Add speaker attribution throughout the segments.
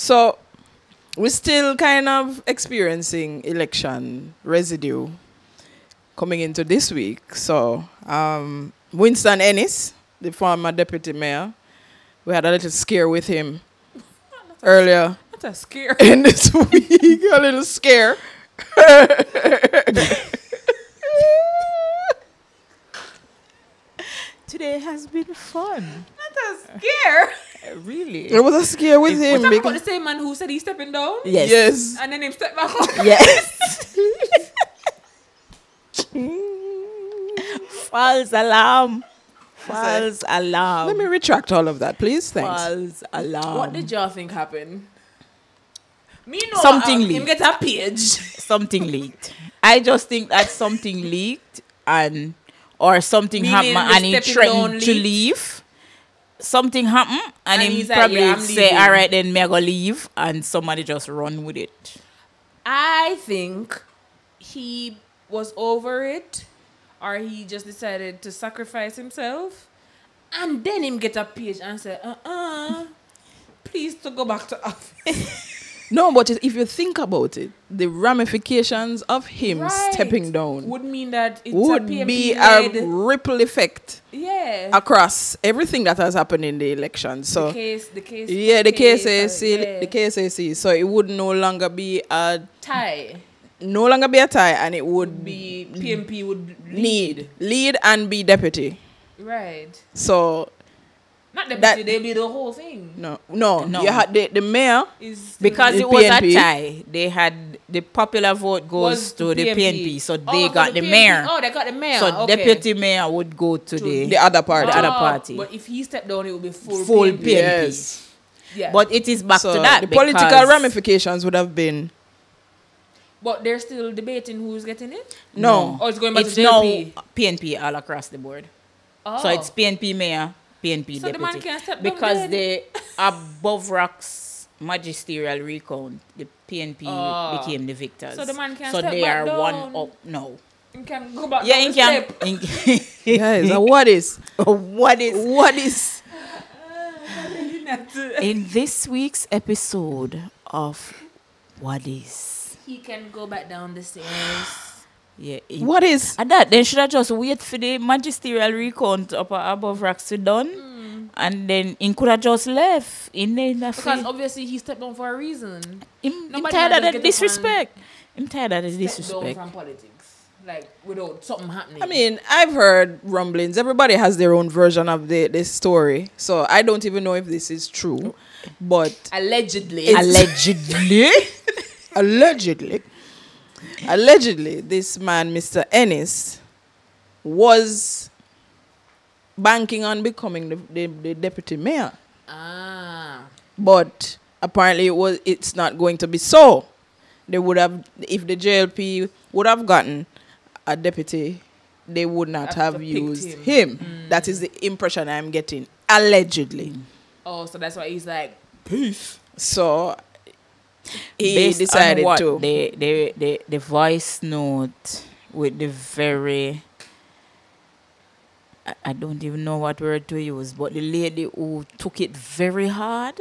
Speaker 1: So we're still kind of experiencing election residue coming into this week. So Winston Ennis, the former deputy mayor, we had a little scare with him earlier.
Speaker 2: That's a scare.
Speaker 1: In this week, a little scare.
Speaker 3: Today has been fun.
Speaker 2: That's a scare.
Speaker 3: Really?
Speaker 1: It was a scare with him.
Speaker 2: Was that about
Speaker 1: because-
Speaker 2: the same man who said he's stepping down?
Speaker 1: Yes.
Speaker 2: And then him step back up?
Speaker 3: Yes. False alarm. False alarm.
Speaker 1: Let me retract all of that, please. Thanks.
Speaker 3: False alarm.
Speaker 2: What did y'all think happened? Me know
Speaker 3: Something
Speaker 2: him
Speaker 3: leaked.
Speaker 2: get a page.
Speaker 3: Something leaked. I just think that something leaked or something
Speaker 2: Meaning
Speaker 3: happened
Speaker 2: the
Speaker 3: and he
Speaker 2: stepping
Speaker 3: threatened
Speaker 2: down
Speaker 3: to
Speaker 2: leaked?
Speaker 3: leave. Something happened and he
Speaker 2: he's like,
Speaker 3: probably
Speaker 2: yeah, I'm
Speaker 3: say,
Speaker 2: leaving.
Speaker 3: all right, then me I go leave, and somebody just run with it.
Speaker 2: I think he was over it, or he just decided to sacrifice himself, and then him get a page and say, please to go back to office.
Speaker 1: No, but if you think about it, the ramifications of him
Speaker 2: Right.
Speaker 1: stepping down
Speaker 2: Would mean that it's
Speaker 1: would
Speaker 2: a PMP
Speaker 1: be
Speaker 2: led,
Speaker 1: a ripple effect
Speaker 2: yeah.
Speaker 1: across everything that has happened in the election. So
Speaker 2: the case.
Speaker 1: yeah, the
Speaker 2: KSAC,
Speaker 1: KSAC, the KSAC. So it would no longer be a
Speaker 2: tie
Speaker 1: tie, and it would
Speaker 2: be PMP would
Speaker 1: lead and be deputy.
Speaker 2: right.
Speaker 1: So
Speaker 2: Not
Speaker 1: That-
Speaker 2: deputy, they be the whole thing.
Speaker 1: no.
Speaker 3: No.
Speaker 1: You had the mayor.
Speaker 2: Is still
Speaker 3: Because
Speaker 1: The
Speaker 3: it was
Speaker 1: PNP.
Speaker 3: a tie. They had the popular vote goes
Speaker 2: was
Speaker 3: to the PNP, so they
Speaker 2: for
Speaker 3: got the
Speaker 2: PNP.
Speaker 3: mayor.
Speaker 2: Oh, they got the mayor.
Speaker 3: So
Speaker 2: okay.
Speaker 3: deputy mayor would go to
Speaker 1: The
Speaker 3: the
Speaker 1: other party.
Speaker 3: the other party.
Speaker 2: But if he stepped down, it would be full
Speaker 3: Full
Speaker 2: PNP.
Speaker 3: PNP.
Speaker 1: Yes.
Speaker 2: Yeah.
Speaker 3: But it is back
Speaker 1: So
Speaker 3: to that.
Speaker 1: the political
Speaker 3: because-
Speaker 1: ramifications would have been
Speaker 2: But they're still debating who's getting it.
Speaker 1: no.
Speaker 2: Oh, it's going back
Speaker 3: It's
Speaker 2: to
Speaker 3: now
Speaker 2: JP.
Speaker 3: PNP all across the board.
Speaker 2: Oh.
Speaker 3: So it's PNP mayor, PNP
Speaker 2: So the man
Speaker 3: deputy.
Speaker 2: can't step down
Speaker 3: Because
Speaker 2: then?
Speaker 3: the above rocks magisterial recount, the PNP
Speaker 2: Oh.
Speaker 3: became the victors.
Speaker 2: So the man can't
Speaker 3: So
Speaker 2: step
Speaker 3: they
Speaker 2: back
Speaker 3: are one
Speaker 2: down.
Speaker 3: up now.
Speaker 2: You can go back
Speaker 3: Yeah,
Speaker 2: down
Speaker 3: in
Speaker 2: the
Speaker 3: camp.
Speaker 2: step.
Speaker 1: Guys, what is
Speaker 3: What is
Speaker 1: what is
Speaker 3: in this week's episode of Wha Dis?
Speaker 2: He can go back down the stairs.
Speaker 3: Yeah.
Speaker 1: what is
Speaker 3: And that then should I just wait for the magisterial recount up above rocks to done, and then he could have just left in there.
Speaker 2: Because obviously he stepped down for a reason.
Speaker 3: I'm
Speaker 2: nobody
Speaker 3: tired
Speaker 2: had
Speaker 3: of
Speaker 2: to
Speaker 3: that
Speaker 2: get up
Speaker 3: disrespect. I'm tired of the
Speaker 2: Step down
Speaker 3: disrespect.
Speaker 2: from politics. Like, without something happening.
Speaker 1: I mean, I've heard rumblings. Everybody has their own version of this story. So I don't even know if this is true. But
Speaker 2: allegedly.
Speaker 3: Allegedly.
Speaker 1: allegedly, this man, Mr. Ennis, was banking on becoming the deputy mayor.
Speaker 2: Ah.
Speaker 1: But apparently it's not going to be so. They would have, if the JLP would have gotten a deputy, they would not
Speaker 2: Have
Speaker 1: have
Speaker 2: to pick
Speaker 1: used
Speaker 2: him.
Speaker 1: him. That is the impression I'm getting. Allegedly.
Speaker 2: Oh, so that's why he's like,
Speaker 1: So he
Speaker 3: Based
Speaker 1: decided
Speaker 3: on what
Speaker 1: to.
Speaker 3: the voice note with the very I don't even know what word to use, but the lady who took it very hard.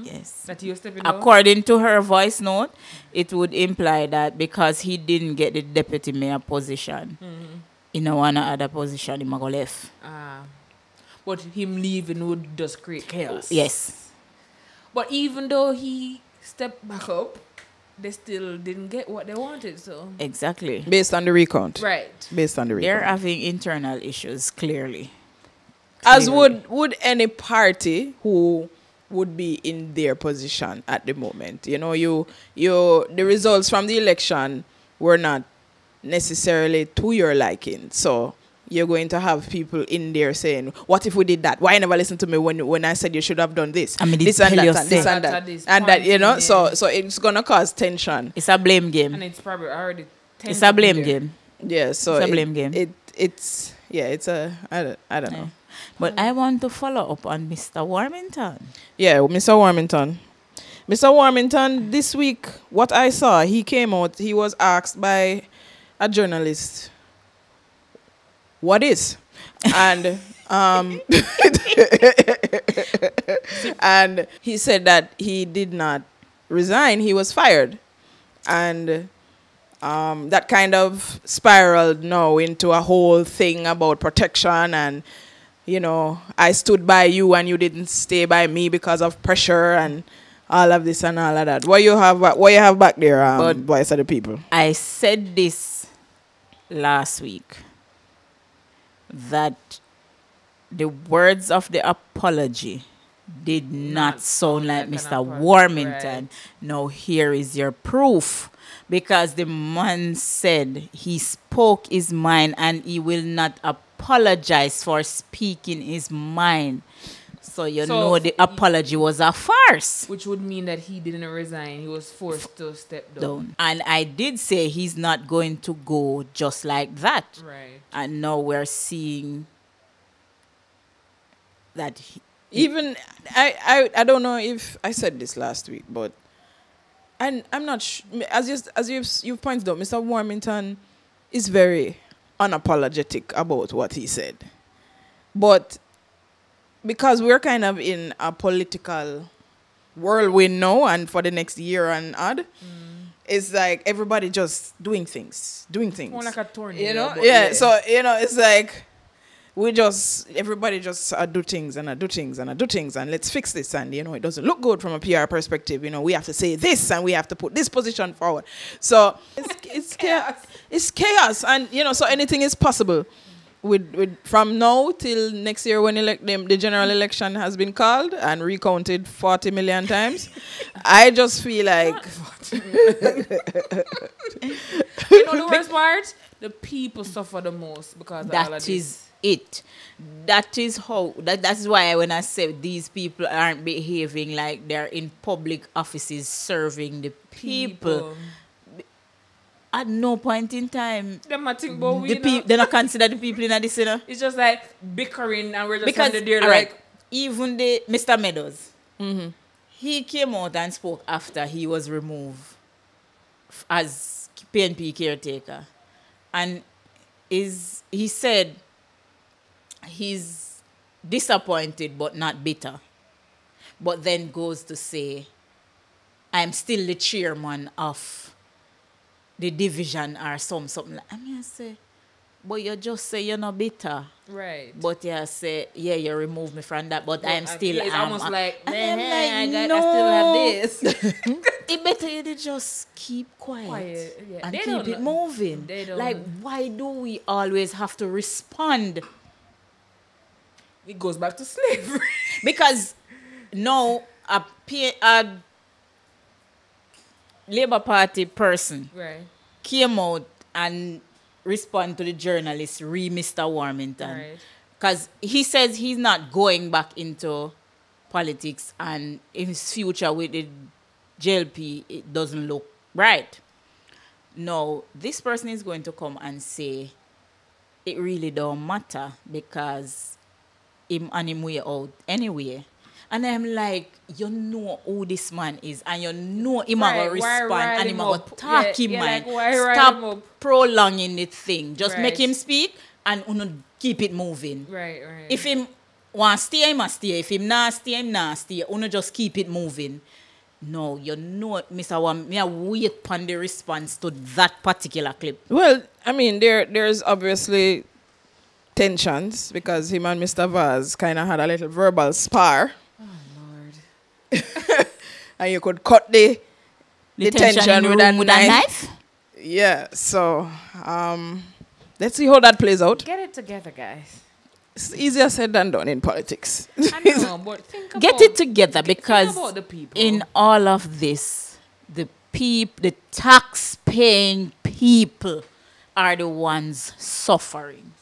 Speaker 3: Yes.
Speaker 2: that you're stepping down.
Speaker 3: According to her voice note, it would imply that because he didn't get the deputy mayor position, in a one other position, he might go left.
Speaker 2: Ah. But him leaving would just create chaos.
Speaker 3: Yes.
Speaker 2: But even though he stepped back up, they still didn't get what they wanted, so.
Speaker 3: Exactly.
Speaker 1: Based on the recount.
Speaker 2: Right.
Speaker 1: Based on the
Speaker 3: They're
Speaker 1: recount.
Speaker 3: having internal issues, clearly.
Speaker 1: As
Speaker 3: Clearly.
Speaker 1: would any party who would be in their position at the moment. You know, the results from the election were not necessarily to your liking. So you're going to have people in there saying, what if we did that? Why you never listen to me when I said you should have done this?
Speaker 3: I mean,
Speaker 1: this
Speaker 3: it's
Speaker 1: and that
Speaker 3: hell
Speaker 1: and this
Speaker 3: yourself.
Speaker 1: and
Speaker 2: At
Speaker 1: that.
Speaker 2: this
Speaker 1: And that, you
Speaker 2: point
Speaker 1: know,
Speaker 2: in
Speaker 1: so it's gonna cause tension.
Speaker 3: It's a blame game.
Speaker 2: And it's probably already
Speaker 3: It's a blame
Speaker 2: there.
Speaker 3: game.
Speaker 1: Yeah, so
Speaker 3: It's a blame game.
Speaker 1: It's I don't know.
Speaker 3: But I want to follow up on Mr. Warmington.
Speaker 1: Yeah, Mr. Warmington. Mr. Warmington, this week, what I saw, he came out, he was asked by a journalist, what is? And Um, and he said that he did not resign, he was fired. And that kind of spiraled now into a whole thing about protection and, you know, I stood by you and you didn't stay by me because of pressure and all of this and all of that. What you have back there, Voice of the People?
Speaker 3: I said this last week that the words of the apology did not sound like Mr. Warmington.
Speaker 2: Right.
Speaker 3: Now here is your proof. Because the man said he spoke his mind and he will not apologize for speaking his mind. So you know the apology was a farce.
Speaker 2: Which would mean that he didn't resign. He was forced to step down.
Speaker 3: And I did say he's not going to go just like that.
Speaker 2: Right.
Speaker 3: And now we're seeing that
Speaker 1: Even I don't know if I said this last week, but and I'm not as you've pointed out, Mr. Warmington is very unapologetic about what he said. But because we're kind of in a political whirlwind now and for the next year and odd, it's like everybody just doing things.
Speaker 2: More like a tornado.
Speaker 1: You know? Yeah, so, you know, it's like everybody just do things and do things and do things and let's fix this, and you know it doesn't look good from a PR perspective. You know, we have to say this and we have to put this position forward. So it's chaos. It's chaos, and you know, so anything is possible. With from now till next year when the general election has been called and recounted 40 million times, I just feel like
Speaker 2: you know the worst part? The people suffer the most because of all of this.
Speaker 3: It. That is how. That's why when I say these people aren't behaving like they're in public offices serving the people. At no point in time,
Speaker 2: they're not
Speaker 3: consider the people in this. You know?
Speaker 2: It's just like bickering, and we're just
Speaker 3: because
Speaker 2: there
Speaker 3: like
Speaker 2: like
Speaker 3: even the Mr. Meadows, he came out and spoke after he was removed as PNP caretaker, and he said he's disappointed but not bitter, but then goes to say, I'm still the chairman of the division or something like. I mean, I say, but you just say you're not bitter.
Speaker 2: Right.
Speaker 3: But you say, yeah, you remove me from that, but I'm still...
Speaker 2: It's almost like,
Speaker 3: I still have this. It better you just keep quiet.
Speaker 2: Yeah.
Speaker 3: And
Speaker 2: They
Speaker 3: keep
Speaker 2: don't
Speaker 3: it
Speaker 2: know.
Speaker 3: moving.
Speaker 2: They don't
Speaker 3: Like,
Speaker 2: know.
Speaker 3: why do we always have to respond?
Speaker 2: It goes back to slavery.
Speaker 3: Because now a Labour Party person
Speaker 2: Right.
Speaker 3: came out and respond to the journalist, Mr. Warmington.
Speaker 2: Right.
Speaker 3: Because he says he's not going back into politics and in his future with the JLP, it doesn't look right. No, this person is going to come and say it really don't matter because him and him way out anyway. And I'm like, you know who this man is, and you know him going to respond, and him going to talk him, man.
Speaker 2: Like,
Speaker 3: stop prolonging the thing. Just
Speaker 2: Right.
Speaker 3: make him speak, and keep it moving.
Speaker 2: Right.
Speaker 3: If him want to stay, he must stay. If him not stay, him not stay. Just keep it moving. No, you know, Mr. Wam, me wait upon the response to that particular clip.
Speaker 1: well, I mean, there's obviously tensions because him and Mr. Vaz kind of had a little verbal spar. And you could cut the tension with a knife. Yeah, so let's see how that plays out.
Speaker 2: Get it together, guys.
Speaker 1: It's easier said than done in politics.
Speaker 2: I know, but think about...
Speaker 3: Get it together because
Speaker 2: think about the people.
Speaker 3: in all of this, the tax-paying people are the ones suffering.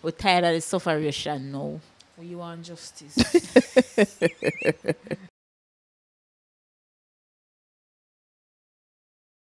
Speaker 3: We're tired of the sufferation now.
Speaker 2: We want justice.